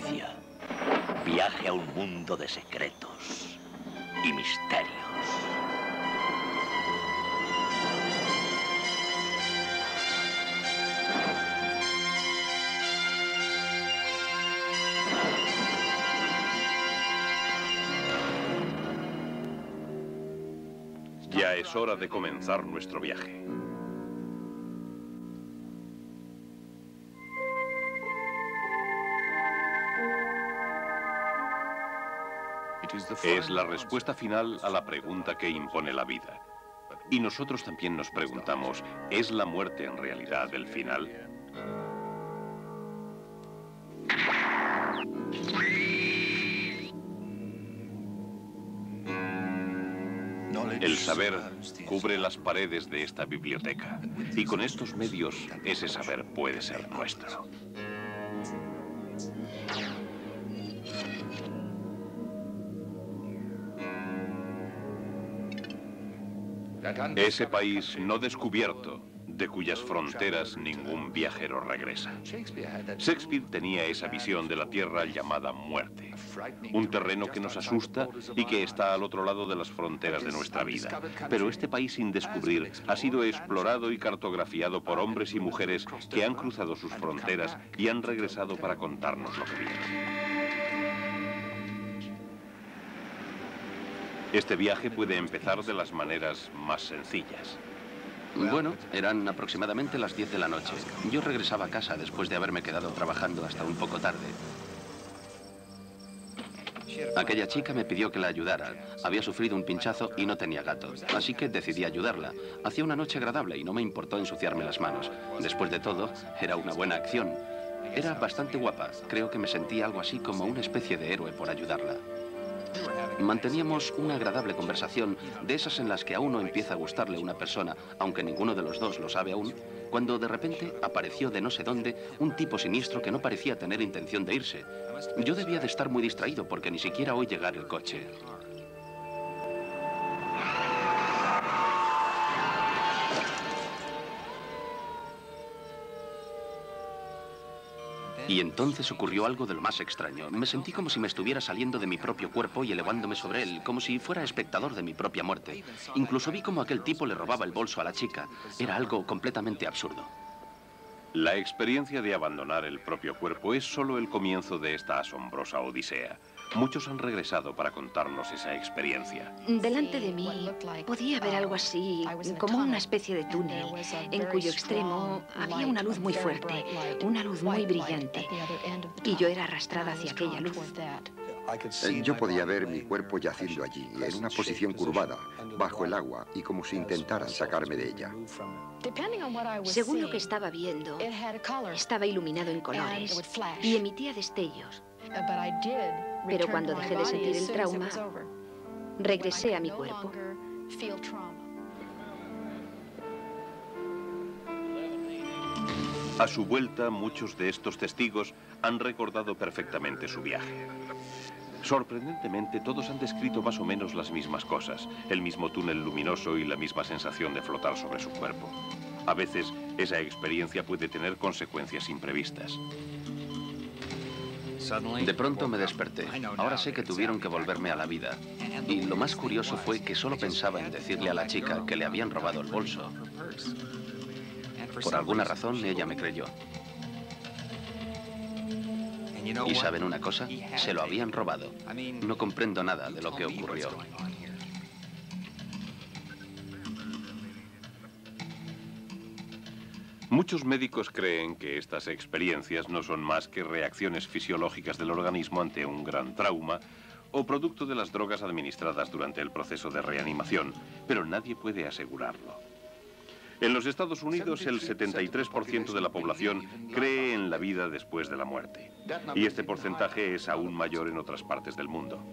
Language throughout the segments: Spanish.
inicia. Viaje a un mundo de secretos y misterios. Ya es hora de comenzar nuestro viaje. Es la respuesta final a la pregunta que impone la vida. Y nosotros también nos preguntamos, ¿es la muerte en realidad el final? El saber cubre las paredes de esta biblioteca. Y con estos medios, ese saber puede ser nuestro. Ese país no descubierto, de cuyas fronteras ningún viajero regresa. Shakespeare tenía esa visión de la tierra llamada muerte, un terreno que nos asusta y que está al otro lado de las fronteras de nuestra vida. Pero este país sin descubrir ha sido explorado y cartografiado por hombres y mujeres que han cruzado sus fronteras y han regresado para contarnos lo que vieron. Este viaje puede empezar de las maneras más sencillas. Bueno, eran aproximadamente las 10 de la noche. Yo regresaba a casa después de haberme quedado trabajando hasta un poco tarde. Aquella chica me pidió que la ayudara. Había sufrido un pinchazo y no tenía gato, así que decidí ayudarla. Hacía una noche agradable y no me importó ensuciarme las manos. Después de todo, era una buena acción. Era bastante guapa. Creo que me sentí algo así como una especie de héroe por ayudarla. Manteníamos una agradable conversación, de esas en las que a uno empieza a gustarle una persona, aunque ninguno de los dos lo sabe aún, cuando de repente apareció de no sé dónde un tipo siniestro que no parecía tener intención de irse. Yo debía de estar muy distraído porque ni siquiera oí llegar el coche. Y entonces ocurrió algo de lo más extraño. Me sentí como si me estuviera saliendo de mi propio cuerpo y elevándome sobre él, como si fuera espectador de mi propia muerte. Incluso vi como aquel tipo le robaba el bolso a la chica. Era algo completamente absurdo. La experiencia de abandonar el propio cuerpo es solo el comienzo de esta asombrosa odisea. Muchos han regresado para contarnos esa experiencia. Delante de mí podía ver algo así, como una especie de túnel, en cuyo extremo había una luz muy fuerte, una luz muy brillante, y yo era arrastrada hacia aquella luz. Yo podía ver mi cuerpo yaciendo allí, en una posición curvada, bajo el agua, y como si intentaran sacarme de ella. Según lo que estaba viendo, estaba iluminado en colores y emitía destellos. Pero cuando dejé de sentir el trauma, regresé a mi cuerpo. A su vuelta, muchos de estos testigos han recordado perfectamente su viaje. Sorprendentemente, todos han descrito más o menos las mismas cosas, el mismo túnel luminoso y la misma sensación de flotar sobre su cuerpo. A veces, esa experiencia puede tener consecuencias imprevistas. De pronto me desperté. Ahora sé que tuvieron que volverme a la vida. Y lo más curioso fue que solo pensaba en decirle a la chica que le habían robado el bolso. Por alguna razón, ella me creyó. ¿Y saben una cosa? Se lo habían robado. No comprendo nada de lo que ocurrió. Muchos médicos creen que estas experiencias no son más que reacciones fisiológicas del organismo ante un gran trauma o producto de las drogas administradas durante el proceso de reanimación, pero nadie puede asegurarlo. En los Estados Unidos, el 73% de la población cree en la vida después de la muerte, y este porcentaje es aún mayor en otras partes del mundo.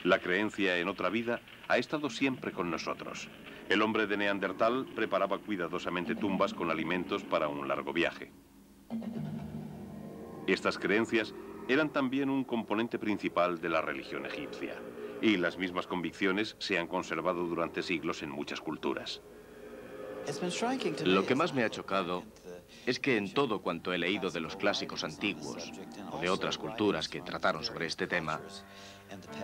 La creencia en otra vida ha estado siempre con nosotros. El hombre de Neandertal preparaba cuidadosamente tumbas con alimentos para un largo viaje. Estas creencias eran también un componente principal de la religión egipcia, y las mismas convicciones se han conservado durante siglos en muchas culturas. Lo que más me ha chocado es que en todo cuanto he leído de los clásicos antiguos o de otras culturas que trataron sobre este tema,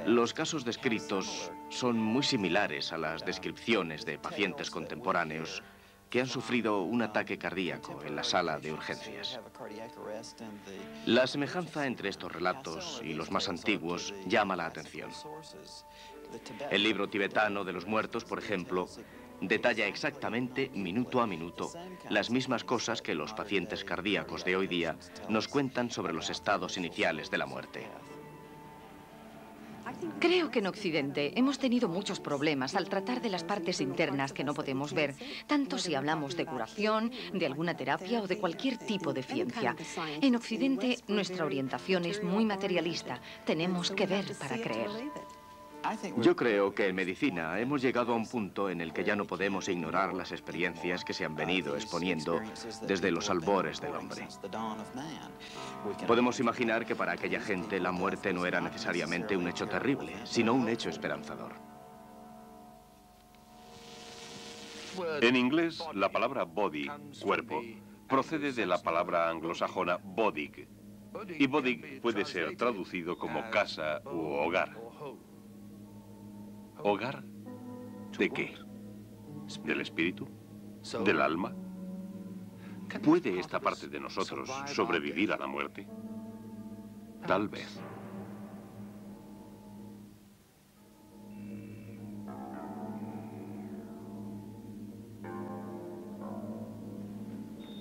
los casos descritos son muy similares a las descripciones de pacientes contemporáneos que han sufrido un ataque cardíaco en la sala de urgencias. La semejanza entre estos relatos y los más antiguos llama la atención. El libro tibetano de los muertos, por ejemplo, detalla exactamente, minuto a minuto, las mismas cosas que los pacientes cardíacos de hoy día nos cuentan sobre los estados iniciales de la muerte. Creo que en Occidente hemos tenido muchos problemas al tratar de las partes internas que no podemos ver, tanto si hablamos de curación, de alguna terapia o de cualquier tipo de ciencia. En Occidente nuestra orientación es muy materialista. Tenemos que ver para creer. Yo creo que en medicina hemos llegado a un punto en el que ya no podemos ignorar las experiencias que se han venido exponiendo desde los albores del hombre. Podemos imaginar que para aquella gente la muerte no era necesariamente un hecho terrible, sino un hecho esperanzador. En inglés, la palabra body, cuerpo, procede de la palabra anglosajona bodig. Y bodig puede ser traducido como casa u hogar. ¿Hogar? ¿De qué? ¿Del espíritu? ¿Del alma? ¿Puede esta parte de nosotros sobrevivir a la muerte? Tal vez.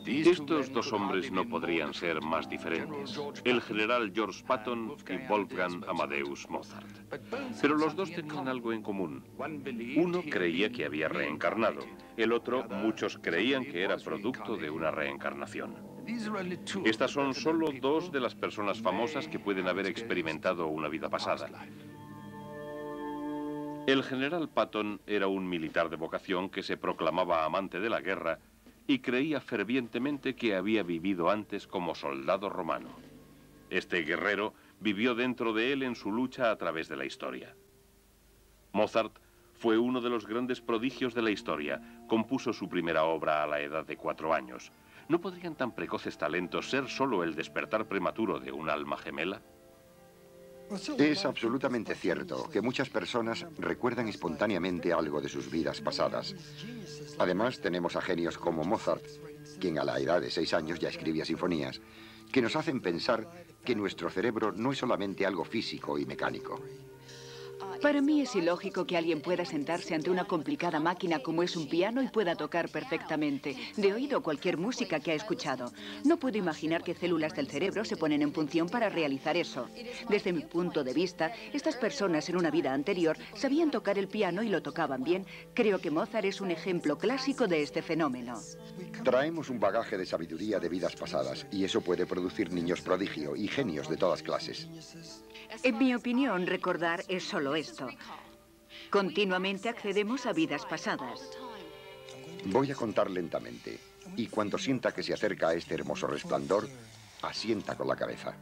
Estos dos hombres no podrían ser más diferentes. El general George Patton y Wolfgang Amadeus Mozart. Pero los dos tenían algo en común. Uno creía que había reencarnado. El otro, muchos creían que era producto de una reencarnación. Estas son solo dos de las personas famosas que pueden haber experimentado una vida pasada. El general Patton era un militar de vocación que se proclamaba amante de la guerra y creía fervientemente que había vivido antes como soldado romano. Este guerrero vivió dentro de él en su lucha a través de la historia. Mozart fue uno de los grandes prodigios de la historia. Compuso su primera obra a la edad de 4 años. ¿No podrían tan precoces talentos ser solo el despertar prematuro de un alma gemela? Es absolutamente cierto que muchas personas recuerdan espontáneamente algo de sus vidas pasadas. Además, tenemos a genios como Mozart, quien a la edad de 6 años ya escribía sinfonías, que nos hacen pensar que nuestro cerebro no es solamente algo físico y mecánico. Para mí es ilógico que alguien pueda sentarse ante una complicada máquina como es un piano y pueda tocar perfectamente, de oído, cualquier música que ha escuchado. No puedo imaginar qué células del cerebro se ponen en función para realizar eso. Desde mi punto de vista, estas personas en una vida anterior sabían tocar el piano y lo tocaban bien. Creo que Mozart es un ejemplo clásico de este fenómeno. Traemos un bagaje de sabiduría de vidas pasadas y eso puede producir niños prodigio y genios de todas clases. En mi opinión, recordar es solo esto. Continuamente accedemos a vidas pasadas. Voy a contar lentamente, y cuando sienta que se acerca a este hermoso resplandor, asienta con la cabeza.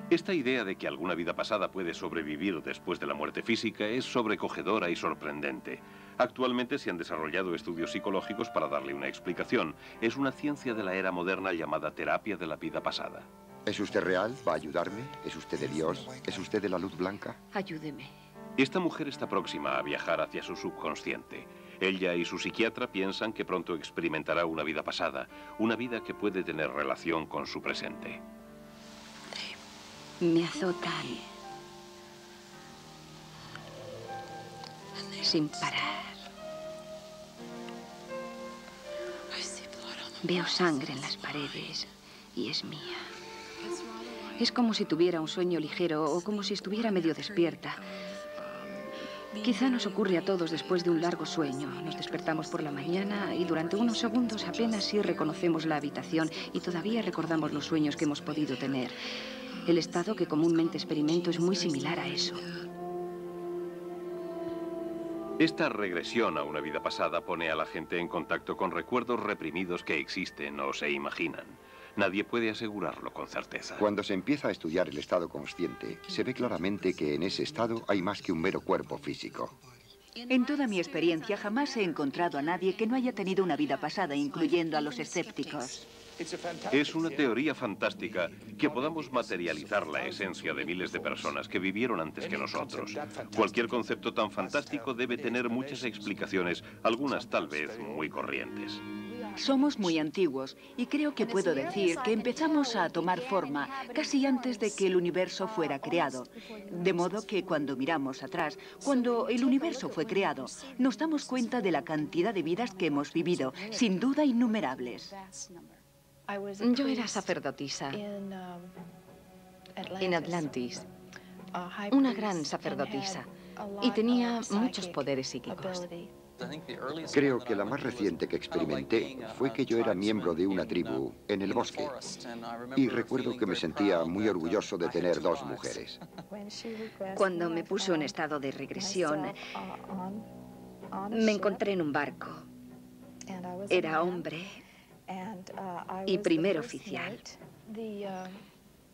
Esta idea de que alguna vida pasada puede sobrevivir después de la muerte física es sobrecogedora y sorprendente. Actualmente se han desarrollado estudios psicológicos para darle una explicación. Es una ciencia de la era moderna llamada terapia de la vida pasada. ¿Es usted real? ¿Va a ayudarme? ¿Es usted de Dios? ¿Es usted de la luz blanca? Ayúdeme. Esta mujer está próxima a viajar hacia su subconsciente. Ella y su psiquiatra piensan que pronto experimentará una vida pasada, una vida que puede tener relación con su presente. Me azotan sin parar. Veo sangre en las paredes y es mía. Es como si tuviera un sueño ligero o como si estuviera medio despierta. Quizá nos ocurre a todos después de un largo sueño. Nos despertamos por la mañana y durante unos segundos apenas sí reconocemos la habitación y todavía recordamos los sueños que hemos podido tener. El estado que comúnmente experimento es muy similar a eso. Esta regresión a una vida pasada pone a la gente en contacto con recuerdos reprimidos que existen o se imaginan. Nadie puede asegurarlo con certeza. Cuando se empieza a estudiar el estado consciente, se ve claramente que en ese estado hay más que un mero cuerpo físico. En toda mi experiencia jamás he encontrado a nadie que no haya tenido una vida pasada, incluyendo a los escépticos. Es una teoría fantástica que podamos materializar la esencia de miles de personas que vivieron antes que nosotros. Cualquier concepto tan fantástico debe tener muchas explicaciones, algunas tal vez muy corrientes. Somos muy antiguos y creo que puedo decir que empezamos a tomar forma casi antes de que el universo fuera creado. De modo que cuando miramos atrás, cuando el universo fue creado, nos damos cuenta de la cantidad de vidas que hemos vivido, sin duda innumerables. Yo era sacerdotisa en Atlantis, una gran sacerdotisa, y tenía muchos poderes psíquicos. Creo que la más reciente que experimenté fue que yo era miembro de una tribu en el bosque. Y recuerdo que me sentía muy orgulloso de tener 2 mujeres. Cuando me puso en estado de regresión, me encontré en un barco. Era hombre y primer oficial.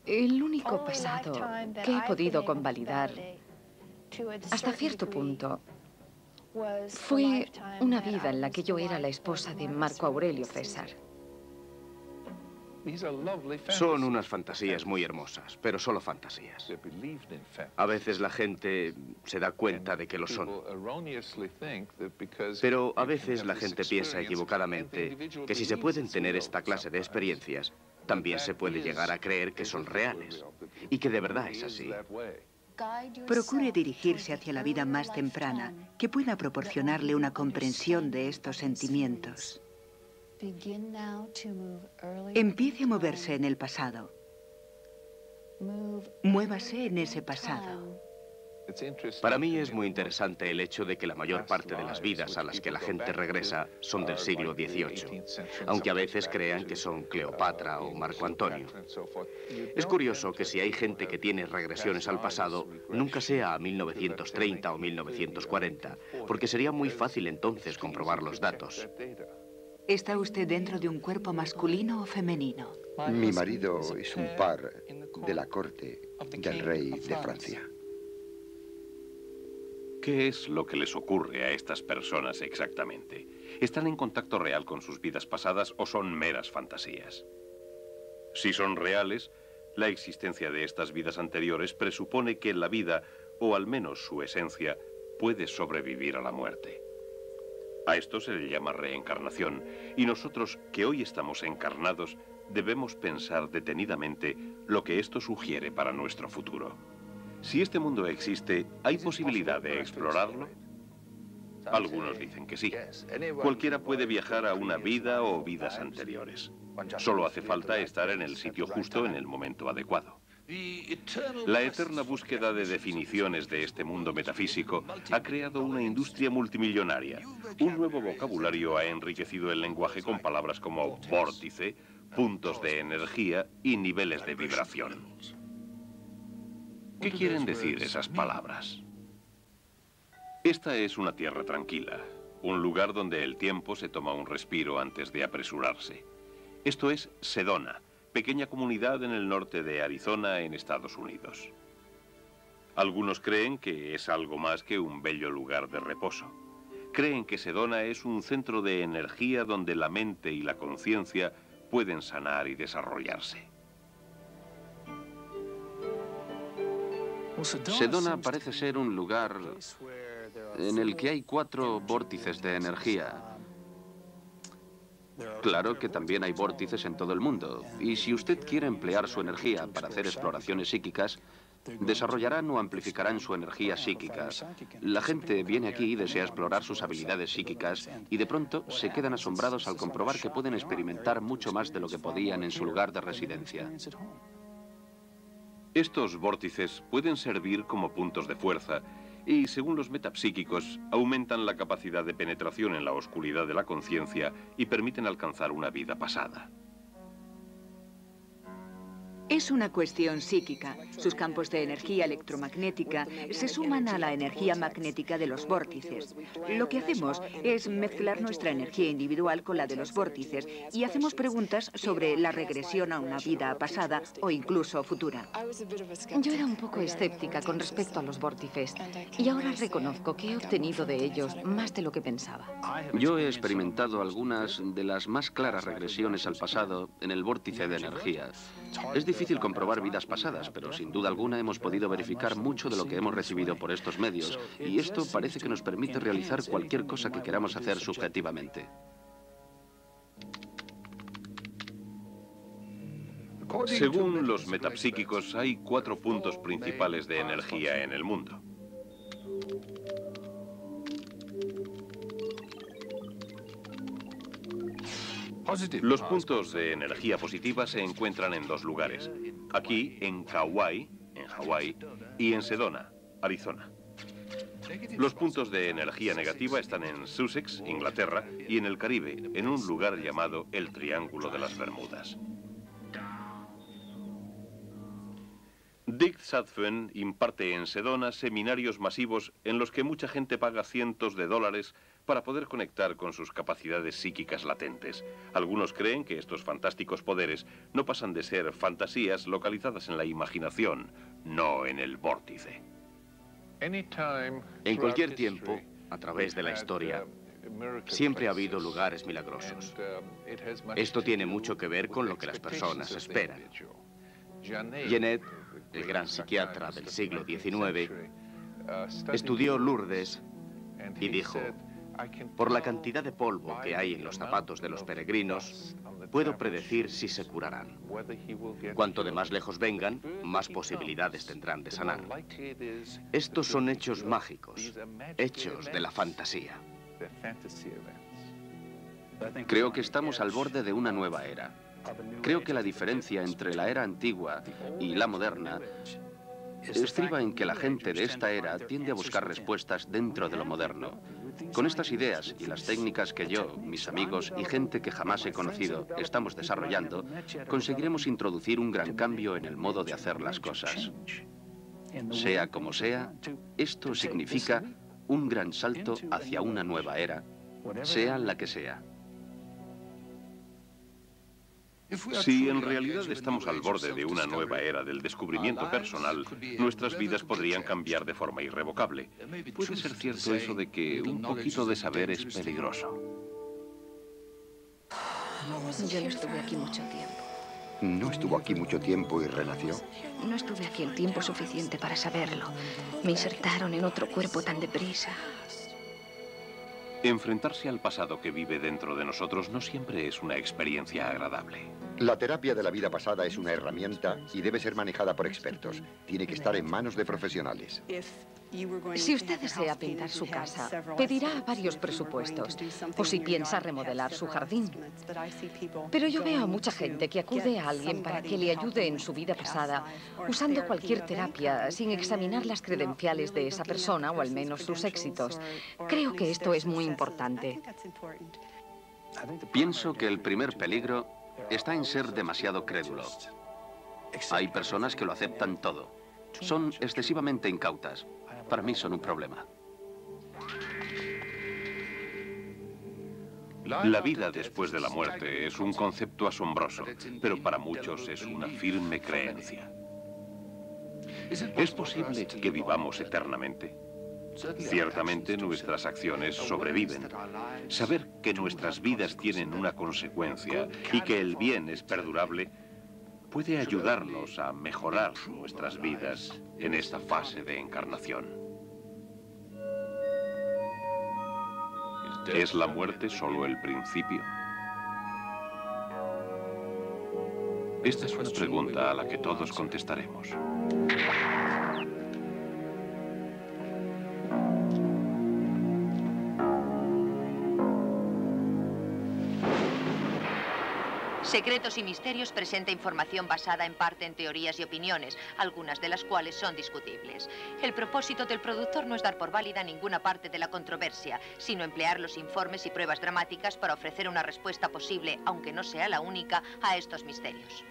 El único pasado que he podido convalidar, hasta cierto punto, fue una vida en la que yo era la esposa de Marco Aurelio César. Son unas fantasías muy hermosas, pero solo fantasías. A veces la gente se da cuenta de que lo son. Pero a veces la gente piensa equivocadamente que si se pueden tener esta clase de experiencias, también se puede llegar a creer que son reales. Y que de verdad es así. Procure dirigirse hacia la vida más temprana, que pueda proporcionarle una comprensión de estos sentimientos. Empiece a moverse en el pasado. Muévase en ese pasado. Para mí es muy interesante el hecho de que la mayor parte de las vidas a las que la gente regresa son del siglo XVIII, aunque a veces crean que son Cleopatra o Marco Antonio. Es curioso que si hay gente que tiene regresiones al pasado, nunca sea a 1930 o 1940, porque sería muy fácil entonces comprobar los datos. ¿Está usted dentro de un cuerpo masculino o femenino? Mi marido es un par de la corte del rey de Francia. ¿Qué es lo que les ocurre a estas personas exactamente? ¿Están en contacto real con sus vidas pasadas o son meras fantasías? Si son reales, la existencia de estas vidas anteriores presupone que la vida, o al menos su esencia, puede sobrevivir a la muerte. A esto se le llama reencarnación, y nosotros, que hoy estamos encarnados, debemos pensar detenidamente lo que esto sugiere para nuestro futuro. Si este mundo existe, ¿hay posibilidad de explorarlo? Algunos dicen que sí. Cualquiera puede viajar a una vida o vidas anteriores. Solo hace falta estar en el sitio justo en el momento adecuado. La eterna búsqueda de definiciones de este mundo metafísico ha creado una industria multimillonaria. Un nuevo vocabulario ha enriquecido el lenguaje con palabras como vórtice, puntos de energía y niveles de vibración. ¿Qué quieren decir esas palabras? Esta es una tierra tranquila, un lugar donde el tiempo se toma un respiro antes de apresurarse. Esto es Sedona, pequeña comunidad en el norte de Arizona, en Estados Unidos. Algunos creen que es algo más que un bello lugar de reposo. Creen que Sedona es un centro de energía donde la mente y la conciencia pueden sanar y desarrollarse. Sedona parece ser un lugar en el que hay 4 vórtices de energía. Claro que también hay vórtices en todo el mundo. Y si usted quiere emplear su energía para hacer exploraciones psíquicas, desarrollarán o amplificarán su energía psíquica. La gente viene aquí y desea explorar sus habilidades psíquicas y de pronto se quedan asombrados al comprobar que pueden experimentar mucho más de lo que podían en su lugar de residencia. Estos vórtices pueden servir como puntos de fuerza y, según los metapsíquicos, aumentan la capacidad de penetración en la oscuridad de la conciencia y permiten alcanzar una vida pasada. Es una cuestión psíquica. Sus campos de energía electromagnética se suman a la energía magnética de los vórtices. Lo que hacemos es mezclar nuestra energía individual con la de los vórtices y hacemos preguntas sobre la regresión a una vida pasada o incluso futura. Yo era un poco escéptica con respecto a los vórtices y ahora reconozco que he obtenido de ellos más de lo que pensaba. Yo he experimentado algunas de las más claras regresiones al pasado en el vórtice de energía. Es difícil comprobar vidas pasadas, pero sin duda alguna hemos podido verificar mucho de lo que hemos recibido por estos medios, y esto parece que nos permite realizar cualquier cosa que queramos hacer subjetivamente. Según los metapsíquicos, hay 4 puntos principales de energía en el mundo. Los puntos de energía positiva se encuentran en 2 lugares. Aquí, en Kauai, en Hawái, y en Sedona, Arizona. Los puntos de energía negativa están en Sussex, Inglaterra, y en el Caribe, en un lugar llamado el Triángulo de las Bermudas. Dick Sadfen imparte en Sedona seminarios masivos en los que mucha gente paga cientos de dólares para poder conectar con sus capacidades psíquicas latentes. Algunos creen que estos fantásticos poderes no pasan de ser fantasías localizadas en la imaginación, no en el vórtice. En cualquier tiempo, a través de la historia, siempre ha habido lugares milagrosos. Esto tiene mucho que ver con lo que las personas esperan. Genet, el gran psiquiatra del siglo XIX, estudió Lourdes y dijo: por la cantidad de polvo que hay en los zapatos de los peregrinos, puedo predecir si se curarán. Cuanto de más lejos vengan, más posibilidades tendrán de sanar. Estos son hechos mágicos, hechos de la fantasía. Creo que estamos al borde de una nueva era. Creo que la diferencia entre la era antigua y la moderna estriba en que la gente de esta era tiende a buscar respuestas dentro de lo moderno. Con estas ideas y las técnicas que yo, mis amigos y gente que jamás he conocido estamos desarrollando, conseguiremos introducir un gran cambio en el modo de hacer las cosas. Sea como sea, esto significa un gran salto hacia una nueva era, sea la que sea. Si en realidad estamos al borde de una nueva era del descubrimiento personal, nuestras vidas podrían cambiar de forma irrevocable. Puede ser cierto eso de que un poquito de saber es peligroso. Yo no estuve aquí mucho tiempo. ¿No estuvo aquí mucho tiempo y renació? No estuve aquí el tiempo suficiente para saberlo. Me insertaron en otro cuerpo tan deprisa. Enfrentarse al pasado que vive dentro de nosotros no siempre es una experiencia agradable. La terapia de la vida pasada es una herramienta y debe ser manejada por expertos. Tiene que estar en manos de profesionales. Si usted desea pintar su casa, pedirá varios presupuestos, o si piensa remodelar su jardín. Pero yo veo a mucha gente que acude a alguien para que le ayude en su vida pasada, usando cualquier terapia, sin examinar las credenciales de esa persona, o al menos sus éxitos. Creo que esto es muy importante. Pienso que el primer peligro está en ser demasiado crédulo. Hay personas que lo aceptan todo. Son excesivamente incautas. Para mí son un problema. La vida después de la muerte es un concepto asombroso, pero para muchos es una firme creencia. ¿Es posible que vivamos eternamente? Ciertamente nuestras acciones sobreviven. Saber que nuestras vidas tienen una consecuencia y que el bien es perdurable puede ayudarnos a mejorar nuestras vidas en esta fase de encarnación. ¿Es la muerte solo el principio? Esta es una pregunta a la que todos contestaremos. Secretos y Misterios presenta información basada en parte en teorías y opiniones, algunas de las cuales son discutibles. El propósito del productor no es dar por válida ninguna parte de la controversia, sino emplear los informes y pruebas dramáticas para ofrecer una respuesta posible, aunque no sea la única, a estos misterios.